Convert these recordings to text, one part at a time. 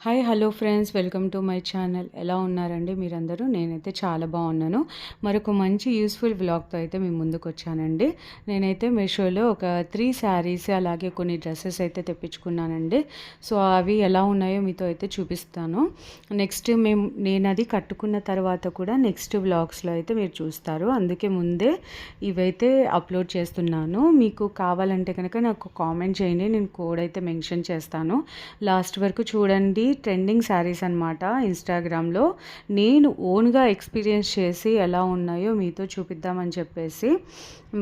Hi hello friends, welcome to my channel. ఎలా ఉన్నారండి మీరందరూ? నేనైతే చాలా బాగున్నాను. మరొక మంచి యూస్ఫుల్ వ్లాగ్తో అయితే మీ ముందుకు వచ్చానండి. నేనైతే మీషోలో ఒక 3 శారీస్ అలాగే కొన్ని డ్రెస్సెస్ అయితే తెప్పించుకున్నానండి. సో అవి ఎలా ఉన్నాయో మీతో అయితే చూపిస్తాను. నెక్స్ట్ నేను అది కట్టుకున్న తర్వాత కూడా నెక్స్ట్ వ్లాగ్స్లో అయితే మీరు చూస్తారు. అందుకే ముందే ఇవైతే అప్లోడ్ చేస్తున్నాను. మీకు కావాలంటే కనుక నాకు కామెంట్ చేయండి, నేను కోడ్ అయితే మెన్షన్ చేస్తాను. లాస్ట్ వరకు చూడండి. ట్రెండింగ్ శారీస్ అనమాట. ఇన్స్టాగ్రామ్లో నేను ఓన్గా ఎక్స్పీరియన్స్ చేసి ఎలా ఉన్నాయో మీతో చూపిద్దామని చెప్పేసి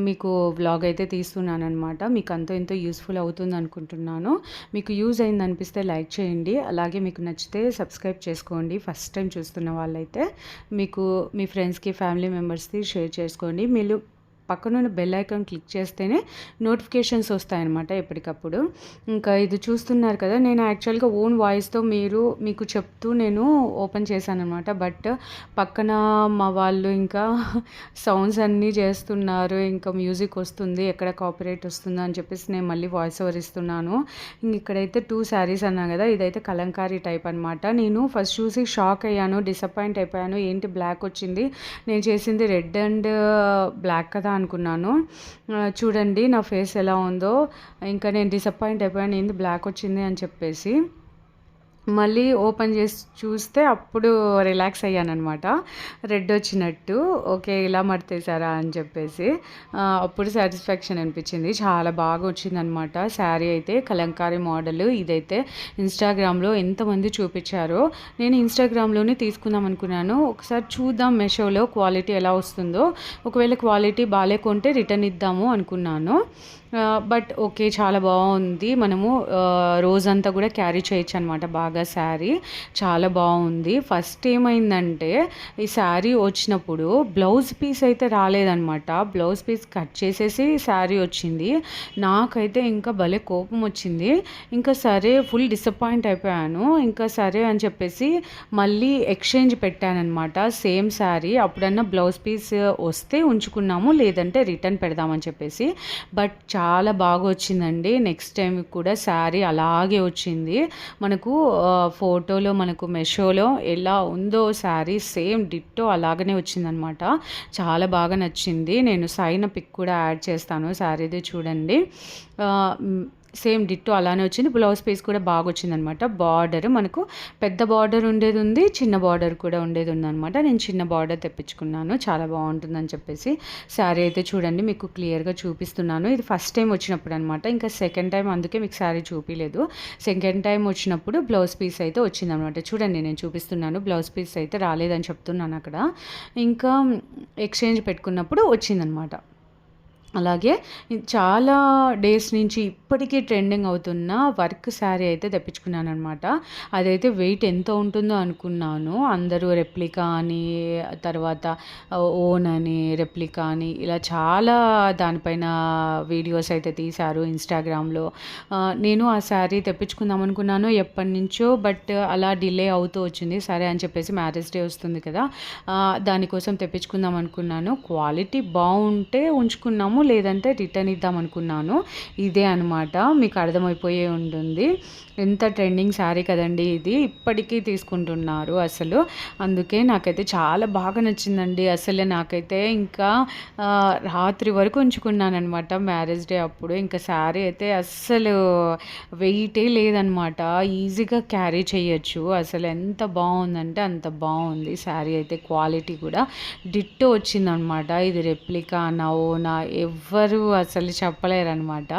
మీకు వ్లాగ్ అయితే తీస్తున్నాను అనమాట. మీకు అంతో ఎంతో యూస్ఫుల్ అవుతుంది అనుకుంటున్నాను. మీకు యూజ్ అయింది అనిపిస్తే లైక్ చేయండి, అలాగే మీకు నచ్చితే సబ్స్క్రైబ్ చేసుకోండి. ఫస్ట్ టైం చూస్తున్న వాళ్ళైతే మీకు మీ ఫ్రెండ్స్కి ఫ్యామిలీ మెంబర్స్కి షేర్ చేసుకోండి. మీరు పక్కనున్న బెల్ ఐకాన్ క్లిక్ చేస్తేనే నోటిఫికేషన్స్ వస్తాయన్నమాట ఎప్పటికప్పుడు. ఇంకా ఇది చూస్తున్నారు కదా, నేను యాక్చువల్గా ఓన్ వాయిస్తో మీకు చెప్తూ నేను ఓపెన్ చేశాను అనమాట. బట్ పక్కన మా వాళ్ళు ఇంకా సౌండ్స్ అన్నీ చేస్తున్నారు, ఇంకా మ్యూజిక్ వస్తుంది, ఎక్కడ కాపీరైట్ వస్తుందో అని చెప్పేసి నేను మళ్ళీ వాయిస్ ఓవర్ ఇస్తున్నాను. ఇక్కడైతే 2 శారీస్ అన్నా కదా, ఇదైతే కలంకారీ టైప్ అనమాట. నేను ఫస్ట్ చూసి షాక్ అయ్యాను, డిసప్పాయింట్ అయిపోయాను. ఏంటి బ్లాక్ వచ్చింది, నేను చేసింది రెడ్ అండ్ బ్లాక్ కదా అనుకున్నాను. చూడండి నా ఫేస్ ఎలా ఉందో. ఇంకా నేను డిసప్పాయింట్ అయిపోయాను, ఏంది బ్లాక్ వచ్చింది అని చెప్పేసి. మళ్ళీ ఓపెన్ చేసి చూస్తే అప్పుడు రిలాక్స్ అయ్యానమాట, రెడ్ వచ్చినట్టు. ఓకే, ఇలా మడతేసారా అని చెప్పేసి అప్పుడు సాటిస్ఫాక్షన్ అనిపించింది. చాలా బాగా వచ్చిందనమాట శారీ అయితే. కలంకారీ మోడల్ ఇదైతే ఇన్స్టాగ్రామ్లో ఎంతమంది చూపించారో, నేను ఇన్స్టాగ్రామ్లోనే తీసుకుందాం అనుకున్నాను. ఒకసారి చూద్దాం మీషోలో క్వాలిటీ ఎలా వస్తుందో. ఒకవేళ క్వాలిటీ బాగాలేకుంటే రిటర్న్ ఇద్దాము అనుకున్నాను. బట్ ఓకే, చాలా బాగుంది. మనము రోజంతా కూడా క్యారీ చేయొచ్చు అనమాట. బాగా శారీ చాలా బాగుంది. ఫస్ట్ ఏమైందంటే ఈ శారీ వచ్చినప్పుడు బ్లౌజ్ పీస్ అయితే రాలేదనమాట. బ్లౌజ్ పీస్ కట్ చేసేసి శారీ వచ్చింది. నాకైతే ఇంకా భలే కోపం వచ్చింది. ఇంకా సరే ఫుల్ డిసప్పాయింట్ అయిపోయాను. ఇంకా సరే అని చెప్పేసి మళ్ళీ ఎక్స్చేంజ్ పెట్టానమాట. సేమ్ శారీ అప్పుడన్నా బ్లౌజ్ పీస్ వస్తే ఉంచుకున్నాము, లేదంటే రిటర్న్ పెడదామని చెప్పేసి. బట్ చాలా బాగా వచ్చిందండి. నెక్స్ట్ టైం కూడా శారీ అలాగే వచ్చింది. మనకు ఫోటోలో మనకు మెషోలో ఎలా ఉందో శారీ సేమ్ డిట్టో అలాగనే వచ్చిందనమాట. చాలా బాగా నచ్చింది. నేను సైన్ పిక్ కూడా యాడ్ చేస్తాను శారీది, చూడండి. సేమ్ డిట్టో అలానే వచ్చింది. బ్లౌజ్ పీస్ కూడా బాగా వచ్చిందనమాట. బార్డర్ మనకు పెద్ద బార్డర్ ఉండేది ఉంది, చిన్న బార్డర్ కూడా ఉండేది ఉందనమాట. నేను చిన్న బార్డర్ తెప్పించుకున్నాను, చాలా బాగుంటుందని చెప్పేసి. శారీ అయితే చూడండి, మీకు క్లియర్గా చూపిస్తున్నాను. ఇది ఫస్ట్ టైం వచ్చినప్పుడు అనమాట. ఇంకా సెకండ్ టైం అందుకే మీకు శారీ చూపించలేదు. సెకండ్ టైం వచ్చినప్పుడు బ్లౌజ్ పీస్ అయితే వచ్చిందనమాట. చూడండి నేను చూపిస్తున్నాను. బ్లౌజ్ పీస్ అయితే రాలేదని చెప్తున్నాను అక్కడ. ఇంకా ఎక్స్చేంజ్ పెట్టుకున్నప్పుడు వచ్చిందనమాట. అలాగే చాలా డేస్ నుంచి ఇప్పటికీ ట్రెండింగ్ అవుతున్న వర్క్ శారీ అయితే తెప్పించుకున్నాను అనమాట. అదైతే వెయిట్ ఎంత ఉంటుందో అనుకున్నాను. అందరూ రెప్లికా అని, తర్వాత ఓన్ అని, రెప్లికా అని ఇలా చాలా దానిపైన వీడియోస్ అయితే తీశారు ఇన్స్టాగ్రామ్లో. నేను ఆ శారీ తెప్పించుకుందాం అనుకున్నాను ఎప్పటి నుంచో. బట్ అలా డిలే అవుతూ వచ్చింది. సరే అని చెప్పేసి మ్యారేజ్ డే వస్తుంది కదా, దానికోసం తెప్పించుకుందాం అనుకున్నాను. క్వాలిటీ బాగుంటే ఉంచుకున్నాము, లేదంటే రిటర్న్ ఇద్దాం అనుకున్నాను. ఇదే అనమాట, మీకు అర్థమైపోయే ఉంటుంది. ఎంత ట్రెండింగ్ శారీ కదండి ఇది, ఇప్పటికీ తీసుకుంటున్నారు అసలు. అందుకే నాకైతే చాలా బాగా నచ్చిందండి. అసలు నాకైతే ఇంకా రాత్రి వరకు ఉంచుకున్నాను అనమాట మ్యారేజ్ డే అప్పుడు. ఇంకా శారీ అయితే అస్సలు వెయిటే లేదనమాట, ఈజీగా క్యారీ చేయొచ్చు. అసలు ఎంత బాగుందంటే అంత బాగుంది శారీ అయితే. క్వాలిటీ కూడా డిట్టో వచ్చిందనమాట. ఇది రెప్లికా నా ఓనా ఎవ్వరు అసలు చెప్పలేరనమాట.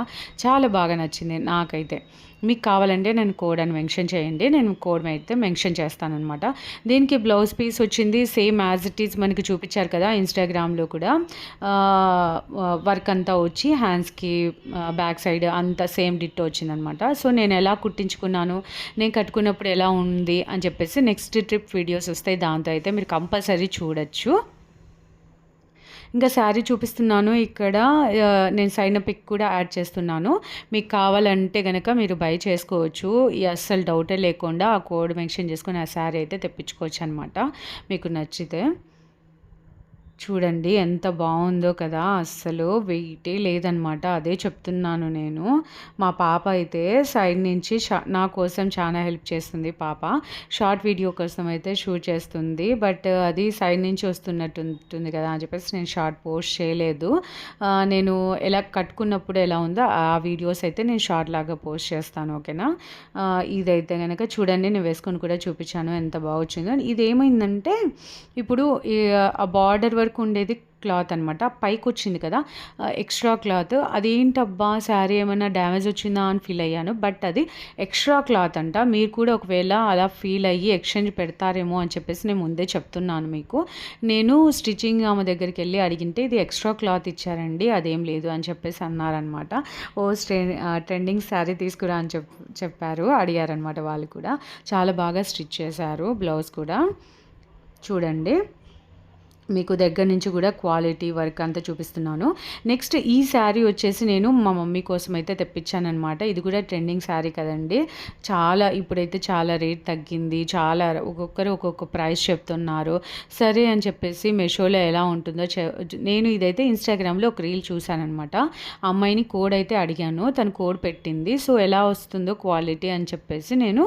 చాలా బాగా నచ్చింది నాకైతే. మీకు కావాలంటే నేను కోడ్ అని మెన్షన్ చేయండి, నేను కోడ్ అయితే మెన్షన్ చేస్తానమాట. దీనికి బ్లౌజ్ పీస్ వచ్చింది సేమ్ యాజ్ ఇట్ ఈజ్ మనకి చూపించారు కదా ఇన్స్టాగ్రామ్లో కూడా. వర్క్ అంతా వచ్చి హ్యాండ్స్కి బ్యాక్ సైడ్ అంతా సేమ్ డిట్టో వచ్చిందనమాట. సో నేను ఎలా కుట్టించుకున్నాను, నేను కట్టుకున్నప్పుడు ఎలా ఉంది అని చెప్పేసి నెక్స్ట్ ట్రిప్ వీడియోస్ వస్తాయి, దాంతో అయితే మీరు కంపల్సరీ చూడొచ్చు. ఇంకా శారీ చూపిస్తున్నాను ఇక్కడ. నేను సైన్ పిక్ కూడా యాడ్ చేస్తున్నాను. మీకు కావాలంటే కనుక మీరు బై చేసుకోవచ్చు. అస్సలు డౌటే లేకుండా ఆ కోడ్ మెన్షన్ చేసుకొని ఆ శారీ అయితే తెప్పించుకోవచ్చు అనమాట మీకు నచ్చితే. చూడండి ఎంత బావుందో కదా! అస్సలు వెయిటే లేదనమాట. అదే చెప్తున్నాను నేను. మా పాప అయితే సైడ్ నుంచి నా కోసం చానా హెల్ప్ చేస్తుంది పాప. షార్ట్ వీడియో కోసం అయితే షూట్ చేస్తుంది. బట్ అది సైడ్ నుంచి వస్తున్నట్టు ఉంటుంది కదా అని చెప్పేసి నేను షార్ట్ పోస్ట్ చేయలేదు. నేను ఎలా కట్టుకున్నప్పుడు ఎలా ఉందో ఆ వీడియోస్ అయితే నేను షార్ట్ లాగా పోస్ట్ చేస్తాను. ఓకేనా? ఇదైతే గనక చూడండి నేను వేసుకొని కూడా చూపించాను ఎంత బాగా వచ్చిందో. ఇదేమైందంటే ఇప్పుడు ఆ బార్డర్ వరకు ఉండేది క్లాత్ అనమాట. పైకొచ్చింది కదా ఎక్స్ట్రా క్లాత్. అదేంటబ్బా శారీ ఏమైనా డ్యామేజ్ వచ్చిందా అని ఫీల్ అయ్యాను. బట్ అది ఎక్స్ట్రా క్లాత్ అంట. మీరు కూడా ఒకవేళ అలా ఫీల్ అయ్యి ఎక్స్చేంజ్ పెడతారేమో అని చెప్పేసి నేను ముందే చెప్తున్నాను మీకు. నేను స్టిచ్చింగ్ ఆమె దగ్గరికి వెళ్ళి అడిగింటే ఇది ఎక్స్ట్రా క్లాత్ ఇచ్చారండి, అదేం లేదు అని చెప్పేసి అన్నారనమాట. ట్రెండింగ్ శారీ తీసుకురా అని చెప్పారు, అడిగారనమాట వాళ్ళు కూడా. చాలా బాగా స్టిచ్ చేశారు బ్లౌజ్ కూడా. చూడండి మీకు దగ్గర నుంచి కూడా క్వాలిటీ వర్క్ అంతా చూపిస్తున్నాను. నెక్స్ట్ ఈ శారీ వచ్చేసి నేను మా మమ్మీ కోసం అయితే తెప్పించానమాట. ఇది కూడా ట్రెండింగ్ శారీ కదండి. ఇప్పుడైతే చాలా రేట్ తగ్గింది. ఒక్కొక్కరు ఒక్కొక్క ప్రైస్ చెప్తున్నారు. సరే అని చెప్పేసి మీషోలో ఎలా ఉంటుందో నేను ఇదైతే ఇన్స్టాగ్రామ్లో ఒక రీల్ చూశానమాట. అమ్మాయిని కోడ్ అయితే అడిగాను, తను కోడ్ పెట్టింది. సో ఎలా వస్తుందో క్వాలిటీ అని చెప్పేసి నేను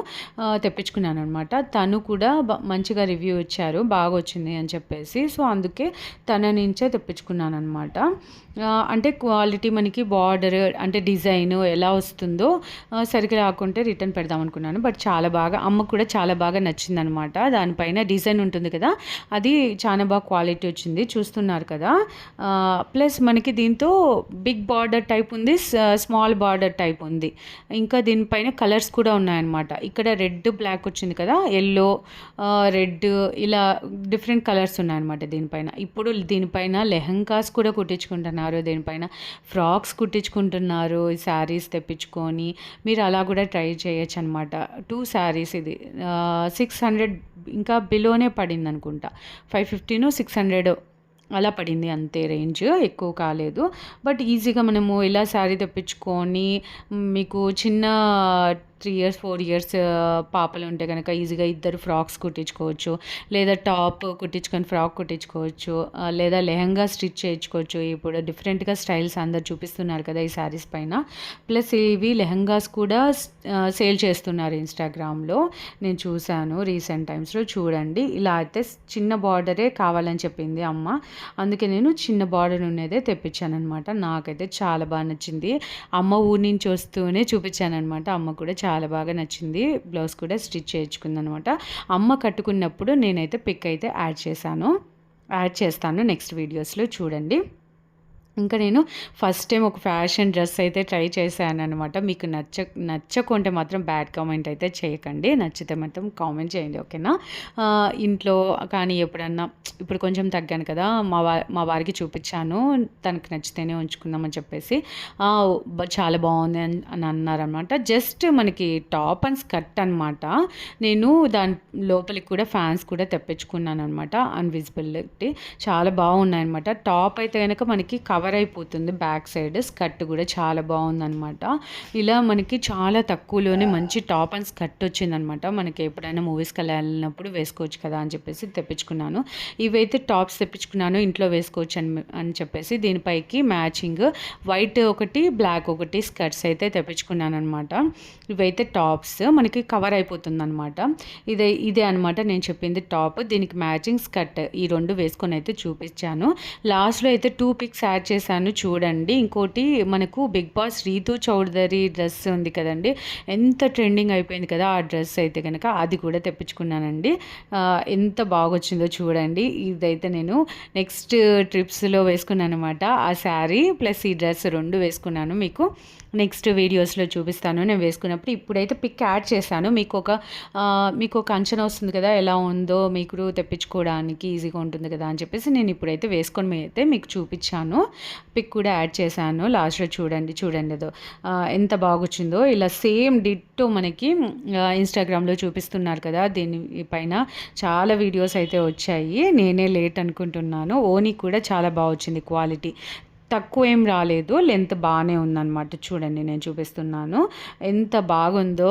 తెప్పించుకున్నాను అనమాట. తను కూడా మంచిగా రివ్యూ ఇచ్చారు, బాగా వచ్చింది అని చెప్పేసి. సో అందుకే తన నుంచే తెప్పించుకున్నాను అనమాట. అంటే క్వాలిటీ మనకి బార్డర్ అంటే డిజైన్ ఎలా వస్తుందో సరిగ్గా రాకుంటే రిటర్న్ పెడదాం అనుకున్నాను. బట్ చాలా బాగా అమ్మకు కూడా చాలా బాగా నచ్చిందనమాట. దానిపైన డిజైన్ ఉంటుంది కదా, అది చాలా బాగా క్వాలిటీ వచ్చింది, చూస్తున్నారు కదా. ప్లస్ మనకి దీంతో బిగ్ బార్డర్ టైప్ ఉంది, స్మాల్ బార్డర్ టైప్ ఉంది. ఇంకా దీనిపైన కలర్స్ కూడా ఉన్నాయన్నమాట. ఇక్కడ రెడ్ బ్లాక్ వచ్చింది కదా, ఎల్లో రెడ్ ఇలా డిఫరెంట్ కలర్స్ ఉన్నాయన్నమాట దీనిపైన. ఇప్పుడు దీనిపైన లెహంగాస్ కూడా కుట్టించుకుంటున్నారు, దీనిపైన ఫ్రాక్స్ కుట్టించుకుంటున్నారు. ఈ శారీస్ తెప్పించుకొని మీరు అలా కూడా ట్రై చేయొచ్చు అనమాట. 2 శారీస్ ఇది 600 ఇంకా బిలోనే పడింది అనుకుంటా. 550 600 అలా పడింది, అంతే రేంజ్, ఎక్కువ కాలేదు. బట్ ఈజీగా మనము ఇలా శారీ తెప్పించుకొని మీకు చిన్న 3 years 4 years పాపలు ఉంటే కనుక ఈజీగా ఇద్దరు ఫ్రాక్స్ కుట్టించుకోవచ్చు, లేదా టాప్ కుట్టించుకొని ఫ్రాక్ కుట్టించుకోవచ్చు, లేదా లెహంగా స్టిచ్ చేయించుకోవచ్చు. ఇప్పుడు డిఫరెంట్గా స్టైల్స్ అందరు చూపిస్తున్నారు కదా ఈ శారీస్ పైన. ప్లస్ ఇవి లెహంగాస్ కూడా సేల్ చేస్తున్నారు ఇన్స్టాగ్రామ్లో, నేను చూశాను రీసెంట్ టైమ్స్లో. చూడండి ఇలా అయితే చిన్న బార్డరే కావాలని చెప్పింది అమ్మ, అందుకే నేను చిన్న బార్డర్ ఉన్నదే తెప్పించాను అనమాట. నాకైతే చాలా బాగా నచ్చింది. అమ్మ ఊరి నుంచి వస్తూనే చూపించాను అనమాట. అమ్మ కూడా చాలా బాగా నచ్చింది. బ్లౌజ్ కూడా స్టిచ్ చేయించుకుందనమాట. అమ్మ కట్టుకున్నప్పుడు నేనైతే పిక్ అయితే యాడ్ చేస్తాను నెక్స్ట్ వీడియోస్లో చూడండి. ఇంకా నేను ఫస్ట్ టైం ఒక ఫ్యాషన్ డ్రెస్ అయితే ట్రై చేశాను అనమాట. మీకు నచ్చకుంటే మాత్రం బ్యాడ్ కామెంట్ అయితే చేయకండి, నచ్చితే మాత్రం కామెంట్ చేయండి, ఓకేనా. ఇంట్లో కానీ ఎప్పుడన్నా ఇప్పుడు కొంచెం తగ్గాను కదా, మా వారికి చూపించాను, తనకు నచ్చితేనే ఉంచుకుందామని చెప్పేసి చాలా బాగుంది అని అన్నారనమాట. జస్ట్ మనకి టాప్ అండ్ స్కర్ట్ అనమాట. నేను దాని లోపలికి కూడా ఫ్యాన్స్ కూడా తెప్పించుకున్నాను అనమాట, అన్విజిబిలిటీ చాలా బాగున్నాయన్నమాట. టాప్ అయితే కనుక మనకి కవర్ అయిపోతుంది బ్యాక్ సైడ్, స్కర్ట్ కూడా చాలా బాగుందనమాట. ఇలా మనకి చాలా తక్కువలోనే మంచి టాప్ అండ్ స్కర్ట్ వచ్చిందనమాట. మనకి ఎప్పుడైనా మూవీస్కి వెళ్ళినప్పుడు వేసుకోవచ్చు కదా అని చెప్పేసి తెప్పించుకున్నాను. ఇవైతే టాప్స్ తెప్పించుకున్నాను, ఇంట్లో వేసుకోవచ్చు అని చెప్పేసి. దీనిపైకి మ్యాచింగ్ వైట్ ఒకటి బ్లాక్ ఒకటి స్కర్ట్స్ అయితే తెప్పించుకున్నాను అనమాట. ఇవైతే టాప్స్ మనకి కవర్ అయిపోతుంది అనమాట. ఇదే అనమాట నేను చెప్పింది టాప్. దీనికి మ్యాచింగ్ స్కర్ట్ ఈ రెండు వేసుకొని అయితే చూపించాను. లాస్ట్లో అయితే 2 పిక్స్ యాడ్ చేశాను చూడండి. ఇంకోటి మనకు Bigg Boss Rithu Chowdary dress ఉంది కదండి, ఎంత ట్రెండింగ్ అయిపోయింది కదా ఆ డ్రెస్ అయితే కనుక, అది కూడా తెప్పించుకున్నానండి. ఎంత బాగొచ్చిందో చూడండి. ఇదైతే నేను నెక్స్ట్ ట్రిప్స్లో వేసుకున్నాను అనమాట. ఆ శారీ ప్లస్ ఈ డ్రెస్ 2 వేసుకున్నాను, మీకు నెక్స్ట్ వీడియోస్లో చూపిస్తాను నేను వేసుకున్నప్పుడు. ఇప్పుడైతే పిక్ యాడ్ చేశాను, మీకు ఒక అంచనా వస్తుంది కదా ఎలా ఉందో, మీకు తెప్పించుకోవడానికి ఈజీగా ఉంటుంది కదా అని చెప్పేసి నేను ఇప్పుడైతే వేసుకొని అయితే మీకు చూపించాను. పిక్ కూడా యాడ్ చేశాను లాస్ట్లో. చూడండి ఏదో ఎంత బాగొచ్చిందో. ఇలా సేమ్ డిట్టో మనకి ఇన్స్టాగ్రామ్లో చూపిస్తున్నారు కదా, దీనిపైన చాలా వీడియోస్ అయితే వచ్చాయి. నేనే లేట్ అనుకుంటున్నాను. ఓనీ కూడా చాలా బాగా వచ్చింది క్వాలిటీ. తక్కువ ఏం రాలేదు, లెంత్ బాగానే ఉందన్నమాట. చూడండి నేను చూపిస్తున్నాను ఎంత బాగుందో.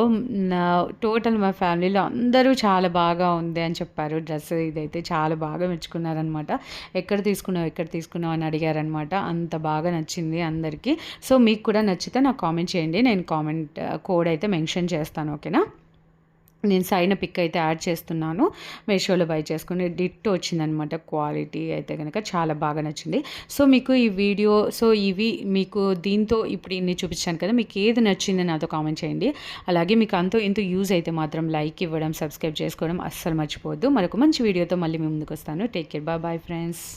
టోటల్ మా ఫ్యామిలీలో అందరూ చాలా బాగా ఉంది అని చెప్పారు. డ్రెస్ ఇదైతే చాలా బాగా మెచ్చుకున్నారనమాట. ఎక్కడ తీసుకున్నావు అని అడిగారనమాట. అంత బాగా నచ్చింది అందరికీ. సో మీకు కూడా నచ్చితే నాకు కామెంట్ చేయండి, నేను కామెంట్ కోడ్ అయితే మెన్షన్ చేస్తాను, ఓకేనా. నేను సైన్ పిక్ అయితే యాడ్ చేస్తున్నాను. మీషోలో బై చేసుకుని డిట్టో వచ్చిందనమాట. క్వాలిటీ అయితే కనుక చాలా బాగా నచ్చింది. సో మీకు ఈ వీడియో, సో ఇవి మీకు దీంతో ఇప్పుడు ఇన్ని చూపించాను కదా, మీకు ఏది నచ్చింది నాతో కామెంట్ చేయండి. అలాగే మీకు అంతో ఇంతో యూజ్ అయితే మాత్రం లైక్ ఇవ్వడం, సబ్స్క్రైబ్ చేసుకోవడం అస్సలు మర్చిపోవద్దు. మరొక మంచి వీడియోతో మళ్ళీ మీ ముందుకు వస్తాను. Take care, bye friends.